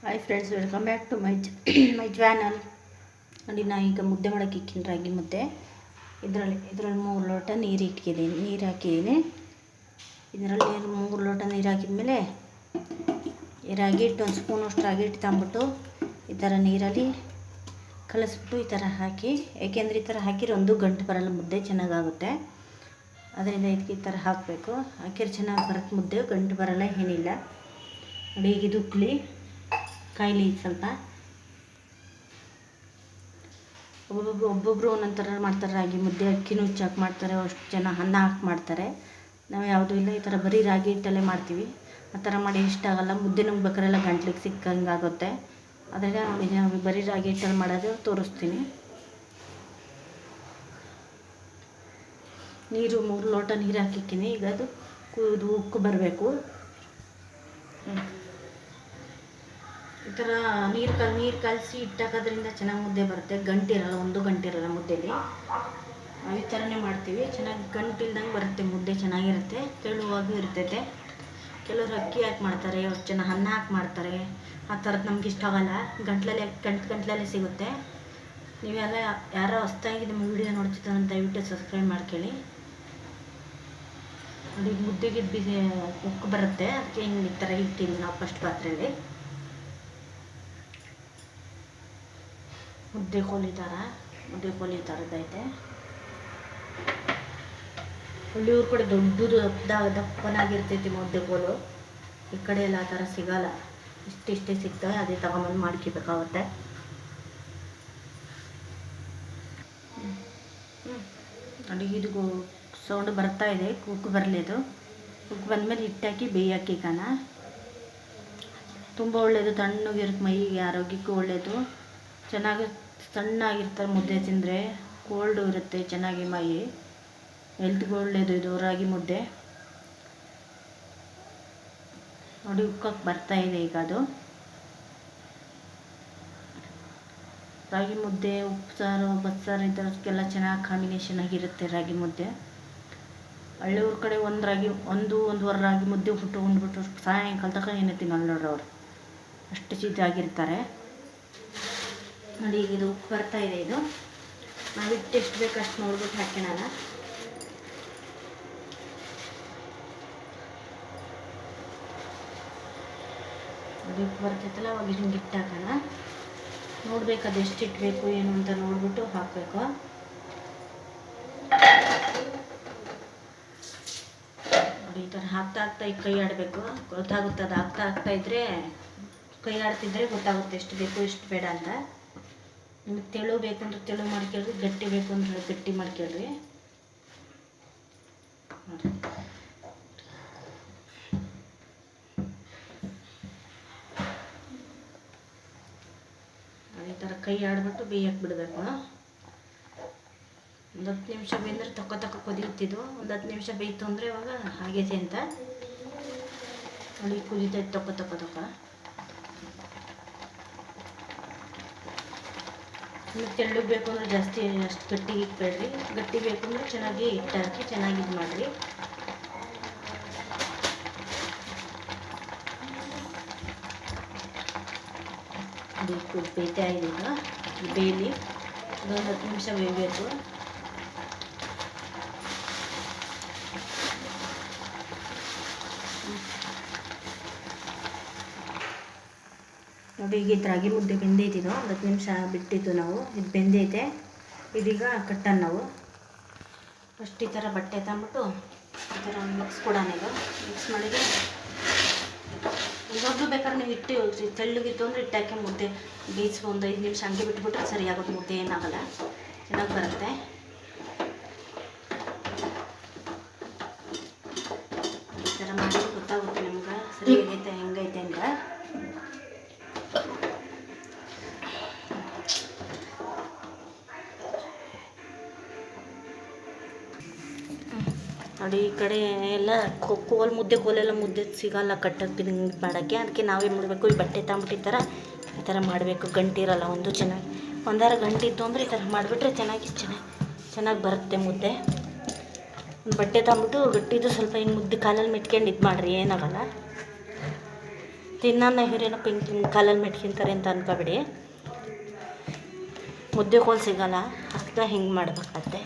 Hi friends, welcome back to my channel. ನೋಡಿ, ನಾನು ಈಗ ಮುದ್ದೆ ಮಾಡೋಕ್ಕೆ ಇಕ್ಕಿನಿ, ರಾಗಿ ಮುದ್ದೆ. ಇದರಲ್ಲಿ 3 ಲೋಟ ನೀರು ಹಾಕಿದ್ದೀನಿ. ಇದರಲ್ಲಿ 3 ಲೋಟ ನೀರು ಹಾಕಿದ್ಮೇಲೆ ಈ ರಾಗಿ ಹಿಟ್ಟು 1 ಸ್ಪೂನಷ್ಟು ರಾಗಿ ಹಿಟ್ಟು ತಂದ್ಬಿಟ್ಟು ಈ ಥರ ನೀರಲ್ಲಿ ಕಲಿಸ್ಬಿಟ್ಟು ಈ ಥರ ಹಾಕಿ, ಏಕೆಂದರೆ ಈ ಥರ ಹಾಕಿದ್ರೆ ಒಂದು ಗಂಟು ಬರಲ್ಲ, ಮುದ್ದೆ ಚೆನ್ನಾಗಾಗುತ್ತೆ. ಅದರಿಂದ ಇದಕ್ಕೆ ಈ ಥರ ಹಾಕಬೇಕು. ಹಾಕಿದ್ರೆ ಚೆನ್ನಾಗಿ ಬರುತ್ತೆ ಮುದ್ದೆ, ಗಂಟು ಬರಲ್ಲ, ಏನಿಲ್ಲ. ನೋಡಿ, ಈಗ ಇದು ಉಕ್ಲಿ ಕಾಯಿಲಿ ಸ್ವಲ್ಪ. ಒಬ್ಬೊಬ್ಬರು ಒಂದೊಂದು ಮಾಡ್ತಾರೆ. ರಾಗಿ ಮುದ್ದೆ ಅಕ್ಕಿನೂ ಹಾಕಿ ಮಾಡ್ತಾರೆ, ಅಷ್ಟು ಜನ ಅನ್ನ ಹಾಕಿ ಮಾಡ್ತಾರೆ. ನಾವು ಯಾವುದೂ ಇಲ್ಲ, ಈ ಥರ ಬರೀ ರಾಗಿ ಹಿಟ್ಟಲ್ಲೇ ಮಾಡ್ತೀವಿ. ಆ ಥರ ಮಾಡಿ ಇಷ್ಟ ಆಗೋಲ್ಲ, ಮುದ್ದೆ ನುಂಗ್ಬೇಕಾರೆಲ್ಲ ಗಂಟ್ಲಿಗೆ ಸಿಕ್ಕಂಗೆ ಆಗುತ್ತೆ. ಅದರಿಂದ ನೋಡಿ, ನಾವು ಬರೀ ರಾಗಿ ಹಿಟ್ಟಲ್ಲಿ ಮಾಡೋದು ತೋರಿಸ್ತೀನಿ. ನೀರು 3 ಲೋಟ ನೀರು ಹಾಕಿಕ್ಕಿನಿ. ಈಗ ಅದು ಉಕ್ಕು ಬರಬೇಕು. ಈ ಥರ ನೀರು ಕಲಸಿ ಇಟ್ಟಾಕೋದ್ರಿಂದ ಚೆನ್ನಾಗಿ ಮುದ್ದೆ ಬರುತ್ತೆ, ಗಂಟಿರಲ್ಲ, ಒಂದು ಗಂಟಿರಲ್ಲ ಮುದ್ದೆಲಿ. ನಾವು ಈ ಥರನೇ ಮಾಡ್ತೀವಿ, ಚೆನ್ನಾಗಿ ಗಂಟಿಲ್ದಂಗೆ ಬರುತ್ತೆ ಮುದ್ದೆ, ಚೆನ್ನಾಗಿರುತ್ತೆ, ತೆಳುವಾಗೂ ಇರ್ತೈತೆ. ಕೆಲವರು ಅಕ್ಕಿ ಹಾಕಿ ಮಾಡ್ತಾರೆ, ಅಷ್ಟು ಜನ ಅನ್ನ ಹಾಕಿ ಮಾಡ್ತಾರೆ. ಆ ಥರದ್ದು ನಮ್ಗೆ ಇಷ್ಟ ಆಗಲ್ಲ, ಗಂಟ್ಲಲ್ಲೇ ಸಿಗುತ್ತೆ. ನೀವೆಲ್ಲ ಯಾರೋ ಹೊಸ್ದಾಗಿ ನಮ್ಮ ವೀಡಿಯೋ ನೋಡ್ತಿದ್ದಾರೆ ಅಂತ ದಯವಿಟ್ಟು ಸಬ್ಸ್ಕ್ರೈಬ್ ಮಾಡ್ಕೊಳ್ಳಿ. ನೋಡಿ, ಮುದ್ದೆಗೆ ಉಕ್ಕು ಬರುತ್ತೆ, ಅದಕ್ಕೆ ಹಿಂಗೆ ಈ ಥರ ಇಡ್ತೀವಿ ನಾವು ಫಸ್ಟ್ ಪಾತ್ರೆಯಲ್ಲಿ. ಮುದ್ದೆ ಕೋಲಿ ಥರದ್ದೈತೆ. ಹಳ್ಳಿಯವ್ರ ಕಡೆ ದೊಡ್ಡದು ದಪ್ಪನಾಗಿರ್ತೈತಿ ಮುದ್ದೆ ಕೋಲು. ಈ ಕಡೆ ಎಲ್ಲ ಆ ಥರ ಸಿಗಲ್ಲ, ಇಷ್ಟೇ ಸಿಗ್ತವೆ, ಅದೇ ತಗೊಂಬಂದು ಮಾಡ್ಕೋಬೇಕಾಗುತ್ತೆ. ನೋಡಿ, ಇದು ಸೌಂಡ್ ಬರ್ತಾ ಇದೆ, ಉಕ್ಕು ಬರಲಿ. ಅದು ಉಕ್ಕು ಬಂದಮೇಲೆ ಹಿಟ್ಟಾಕಿ ಬೇಯಕ್ಕೆ ಇಕ್ಕೋಣ. ತುಂಬ ಒಳ್ಳೆಯದು, ತಣ್ಣಗಿರುತ್ತೆ, ಮೈಗೆ ಆರೋಗ್ಯಕ್ಕೂ ಒಳ್ಳೆಯದು. ಚೆನ್ನಾಗಿ ಸಣ್ಣಾಗಿರ್ತಾರೆ ಮುದ್ದೆ ತಿಂದರೆ, ಕೋಲ್ಡು ಇರುತ್ತೆ ಚೆನ್ನಾಗಿ, ಮೈ ಹೆಲ್ತ್ಗೆ ಒಳ್ಳೆಯದು ಇದು ರಾಗಿ ಮುದ್ದೆ. ನೋಡಿ, ಉಕ್ಕಕ್ಕೆ ಬರ್ತಾಯಿದೆ ಈಗ. ಅದು ರಾಗಿ ಮುದ್ದೆ ಉಪ್ಸಾರು, ಬಸ್ಸಾರು ಇದಕ್ಕೆಲ್ಲ ಚೆನ್ನಾಗಿ ಕಾಂಬಿನೇಷನ್ ಆಗಿರುತ್ತೆ ರಾಗಿ ಮುದ್ದೆ. ಹಳ್ಳಿಯವ್ರ ಕಡೆ ಒಂದೂವರೆ ರಾಗಿ ಮುದ್ದೆ ಉಂಡ್ಬಿಟ್ಟು ಸಾಯಂಕಾಲ ತನಕ ಏನೇ ತಿನ್ನಲ್ಲ ನೋಡ್ರಿ ಅವರು, ಅಷ್ಟು ಚಿದ್ದಾಗಿರ್ತಾರೆ. ನೋಡಿ, ಈಗ ಇದು ಉಪ್ಪು ಬರ್ತಾ ಇದೆ. ಇದು ನಾವು ಹಿಟ್ಟು ಎಷ್ಟು ಬೇಕು ಅಷ್ಟು ನೋಡ್ಬಿಟ್ಟು ಹಾಕೋಣ. ನೋಡಿ, ಉಪ್ಪು ಬರ್ತೈತಲ್ಲ, ಅವಾಗ ಹಿಂಗೆ ಹಿಟ್ಟು ಹಾಕೋಣ. ನೋಡ್ಬೇಕು ಅದು ಎಷ್ಟು ಇಟ್ಬೇಕು ಏನು ಅಂತ ನೋಡ್ಬಿಟ್ಟು ಹಾಕಬೇಕು. ನೋಡಿ, ಈ ಥರ ಹಾಕ್ತಾ ಈಗ ಕೈ ಆಡಬೇಕು, ಗೊತ್ತಾಗುತ್ತೆ. ಅದು ಹಾಕ್ತಾ ಇದ್ರೆ, ಕೈ ಆಡ್ತಿದ್ರೆ ಗೊತ್ತಾಗುತ್ತೆ ಎಷ್ಟು ಬೇಕು ಎಷ್ಟು ಬೇಡ ಅಂತ. ನಿಮಗೆ ತೆಳು ಬೇಕು ಅಂದ್ರೆ ತೆಳು ಮಾಡ್ಕೊಳ್ರಿ, ಗಟ್ಟಿ ಬೇಕು ಅಂದ್ರೆ ಗಟ್ಟಿ ಮಾಡ್ಕೊಳ್ರಿ. ನೋಡಿ, ಈ ಥರ ಕೈ ಆಡ್ಬಿಟ್ಟು ಬೇಯಕ್ಕೆ ಬಿಡಬೇಕು. ಒಂದು 10 ನಿಮಿಷ ಬೇಯ್ದ್ರೆ ತಕ್ಕ ಕುದಿಯುತ್ತಿದ್ದು. ಒಂದು 10 ನಿಮಿಷ ಬೇಯ್ತು ಅಂದರೆ ಇವಾಗ ಆಗೈತೆ ಅಂತ. ನೋಡಿ, ಕುದಿತೈತೆ ತಕ್ಕ. ನಿಮಗೆ ತೆಳ್ಳಗೆ ಬೇಕು ಅಂದರೆ ಜಾಸ್ತಿ ಅಷ್ಟು ಗಟ್ಟಿಗೆ ಇಕ್ಬೇಡ್ರಿ, ಗಟ್ಟಿ ಬೇಕು ಅಂದರೆ ಚೆನ್ನಾಗಿ ಹಿಟ್ಟು ಹಾಕಿ ಚೆನ್ನಾಗಿ ಇದು ಮಾಡಿರಿ. ಅದು ಬೇಯ್ತಾ ಇದೆ, ಈಗ ಬೇಯಲಿ. ಒಂದು 10 ನಿಮಿಷ ಬೇಯಬೇಕು. ನೋಡಿ, ಈಗ ರಾಗಿ ಮುದ್ದೆ ಬೆಂದೈತಿದ್ದು, 10 ನಿಮಿಷ ಬಿಟ್ಟಿದ್ದು ನಾವು. ಇದು ಬೆಂದೈತೆ. ಇದೀಗ ಕಟ್ಟನ್ನು ನಾವು ಫಸ್ಟ್ ಈ ಥರ ಬಟ್ಟೆ ತಂದ್ಬಿಟ್ಟು ಈ ಥರ ಮಿಕ್ಸ್ ಕೊಡೋಣ. ಇದು ಮಿಕ್ಸ್ ಮಾಡಿದರೆ ಇವಾಗಲೂ ಬೇಕಾದ್ರೆ ನೀವು ಹಿಟ್ಟು ತೆಳ್ಳಗಿತ್ತು ಅಂದರೆ ಹಿಟ್ಟು ಹಾಕಿ ಮುದ್ದೆ ಬೇಯಿಸ್ಕೊ, ಒಂದು 5 ನಿಮಿಷ ಹಂಗೆ ಬಿಟ್ಬಿಟ್ರೆ ಸರಿಯಾಗುತ್ತೆ, ಮುದ್ದೆ ಏನಾಗಲ್ಲ, ಚೆನ್ನಾಗಿ ಬರುತ್ತೆ. ಈ ಥರ ಮಾಡಿ ಗೊತ್ತಾಗುತ್ತೆ ನಿಮ್ಗೆ ಸರಿ ಆಗೈತೆ ಹೆಂಗೈತೆ ಅಂತ. ನೋಡಿ, ಈ ಕಡೆ ಎಲ್ಲ ಕೋಲೆಲ್ಲ ಮುದ್ದೆ ಸಿಗಲ್ಲ ಕಟ್ಟಕ್ಕೆ ಮಾಡೋಕ್ಕೆ. ಅದಕ್ಕೆ ನಾವೇನು ಮಾಡಬೇಕು, ಈ ಬಟ್ಟೆ ತಗೊಂಬಿಟ್ಟು ಈ ಥರ ಮಾಡಬೇಕು. ಗಂಟಿರಲ್ಲ, ಒಂದು ಚೆನ್ನಾಗಿ ಒಂದಾರ ಗಂಟಿತ್ತು ಅಂದರೆ ಈ ಥರ ಮಾಡಿಬಿಟ್ರೆ ಚೆನ್ನಾಗಿ ಬರುತ್ತೆ ಮುದ್ದೆ. ಒಂದು ಬಟ್ಟೆ ತಗೊಂಬಿಟ್ಟು ಗಟ್ಟಿದ್ದು ಸ್ವಲ್ಪ ಹಿಂಗೆ ಮುದ್ದೆ ಕಾಲಲ್ಲಿ ಮೆಟ್ಕೊಂಡು ಇದು ಮಾಡಿರಿ, ಏನಾಗಲ್ಲ. ತಿನ್ನ ಹಿರಿಯನ ಕಾಲಲ್ಲಿ ಮೆಟ್ಕಿಂತಾರೆ ಅಂತ ಅನ್ಕೋಬೇಡಿ. ಮುದ್ದೆ ಕೋಲು ಸಿಗಲ್ಲ, ಅರ್ಧ ಹಿಂಗೆ ಮಾಡ್ಬೇಕಾಗತ್ತೆ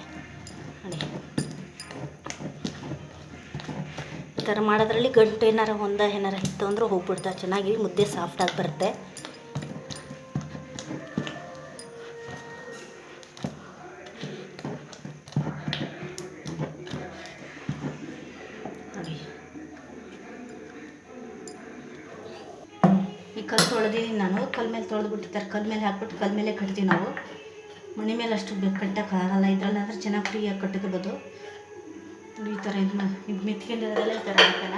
ನೋಡಿ. ಈ ಥರ ಮಾಡೋದ್ರಲ್ಲಿ ಗಂಟು ಏನಾರು ಏನಾರು ಇತ್ತು ಅಂದ್ರೆ ಹೋಗ್ಬಿಡ್ತಾ ಚೆನ್ನಾಗಿ ಮುದ್ದೆ ಸಾಫ್ಟಾಗಿ ಬರುತ್ತೆ. ನೋಡಿ ಈ ಕಲ್ಲು ತೊಳೆದಿದ್ದೀನಿ ನಾನು. ಕಲ್ ಮೇಲೆ ತೊಳೆದ್ಬಿಟ್ಟಿರ್ತಾರೆ, ಕಲ್ ಮೇಲೆ ಹಾಕ್ಬಿಟ್ಟು ಕಲ್ ಮೇಲೆ ಕಟ್ತೀವಿ ನಾವು. ಮಣಿ ಮೇಲೆ ಅಷ್ಟು ಕಟ್ಟೋಕ್ಕಾಗಲ್ಲ, ಇದ್ರಲ್ಲಾದ್ರೆ ಚೆನ್ನಾಗಿ ಫ್ರೀಯಾಗಿ ಕಟ್ಕೋಬೋದು. ಈ ಥರ ಇದು ಮೆತ್ಕೊಂಡಿರೋದೆಲ್ಲ ಈ ಥರ ಹಾಕೋಣ.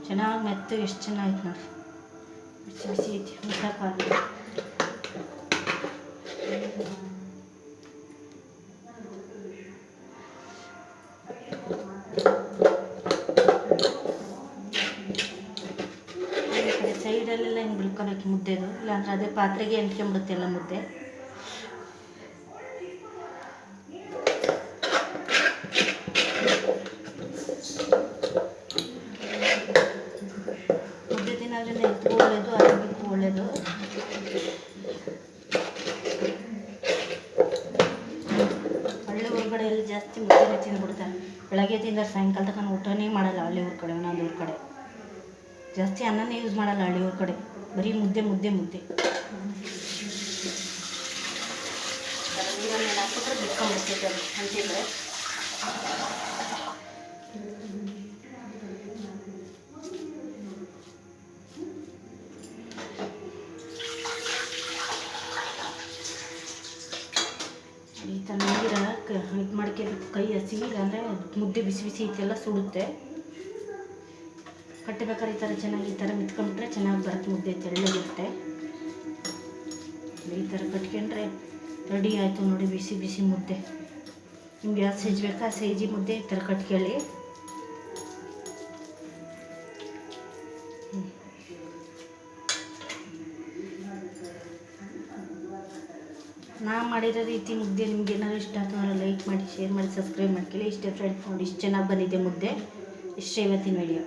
ಚೆನ್ನಾಗಿ ಮೆತ್ತು ಎಷ್ಟು ಚೆನ್ನಾಗಿತ್ತು ನೋಡಿ, ಬಿಸಿ ಬಿಸಿ ಐತಿ ಮುಟ್ಟಕ್ಕಾಗಲ್ಲ. ಸೈಡಲ್ಲೆಲ್ಲ ಹಿಂಗೆ ಬಿಳ್ಕೊಬೇಕು ಮುದ್ದೆದು, ಇಲ್ಲಾಂದ್ರೆ ಅದೇ ಪಾತ್ರೆಗೆ ಅಂಟ್ಕೊಂಡ್ಬಿಡುತ್ತೆ ಎಲ್ಲ ಮುದ್ದೆ. ಮುದ್ದೆ ತಿನ್ನೋದ್ರಿಂದ ಹೆಲ್ತ್ಗೂ ಒಳ್ಳೆಯದು, ಆರೋಗ್ಯಕ್ಕೂ ಒಳ್ಳೆಯದು. ಹಳ್ಳಿ ಊರುಗಡೆ ಎಲ್ಲ ಜಾಸ್ತಿ ಮುದ್ದೆನೇ ತಿಂದ್ಬಿಡ್ತಾರೆ. ಬೆಳಗ್ಗೆ ತಿಂದರೆ ಸಾಯಂಕಾಲ ತನಕ ಊಟನೇ ಮಾಡಲ್ಲ ಹಳ್ಳಿ ಊರ ಕಡೆ. ಒಂದೊಂದು ಊರ ಕಡೆ ಜಾಸ್ತಿ ಅನ್ನನೇ ಯೂಸ್ ಮಾಡಲ್ಲ ಹಳ್ಳಿ ಊರ ಕಡೆ, ಬರೀ ಮುದ್ದೆ ಮುದ್ದೆ ಮುದ್ದೆ. ನೀರಲ್ಲಿ ಹಾಕ್ಬಿಟ್ರೆ ಬಿಟ್ಕೊಂಡ್ಬಿಡ್ತೈತೆ ಅದು ಅಂತಿದ್ರೆ. ಈ ಥರ ನೀರ ಇದು ಮಾಡ್ಕೋಬೇಕು, ಕೈ ಹಸಿ, ಇಲ್ಲಾಂದರೆ ಮುದ್ದೆ ಬಿಸಿ ಬಿಸಿ ಐತೆಲ್ಲ ಸುಡುತ್ತೆ. ಕಟ್ಟಬೇಕಾದ್ರೆ ಈ ಥರ ಚೆನ್ನಾಗಿ ಈ ಥರ ಮಿತ್ಕೊಂಡ್ಬಿಟ್ರೆ ಚೆನ್ನಾಗಿ ಬರುತ್ತೆ ಮುದ್ದೆ, ತೆಳ್ಳಗಿರುತ್ತೆ. ಈ ಥರ ಕಟ್ಕೊಂಡ್ರೆ ರೆಡಿ ಆಯಿತು ನೋಡಿ ಬಿಸಿ ಬಿಸಿ ಮುದ್ದೆ. ನಿಮ್ಗೆ ಯಾವ ಸೈಜ್ ಬೇಕಾ ಆ ಸೈಜಿ ಮುದ್ದೆ ಈ ಥರ ಕಟ್ಕೊಳ್ಳಿ. ನಾ ಮಾಡಿರೋ ರೀತಿ ಮುದ್ದೆ ನಿಮ್ಗೆ ಏನಾದ್ರು ಇಷ್ಟ ಆಗ್ತದೆ ಲೈಕ್ ಮಾಡಿ, ಶೇರ್ ಮಾಡಿ, ಸಬ್ಸ್ಕ್ರೈಬ್ ಮಾಡ್ಕೊಳ್ಳಿ. ಇಷ್ಟೇ ಫ್ರೆಂಡ್ಸ್ ನೋಡಿ, ಇಷ್ಟು ಚೆನ್ನಾಗಿ ಬಂದಿದೆ ಮುದ್ದೆ. ಇಷ್ಟೇ ಇವತ್ತಿನ ವಿಡಿಯೋ.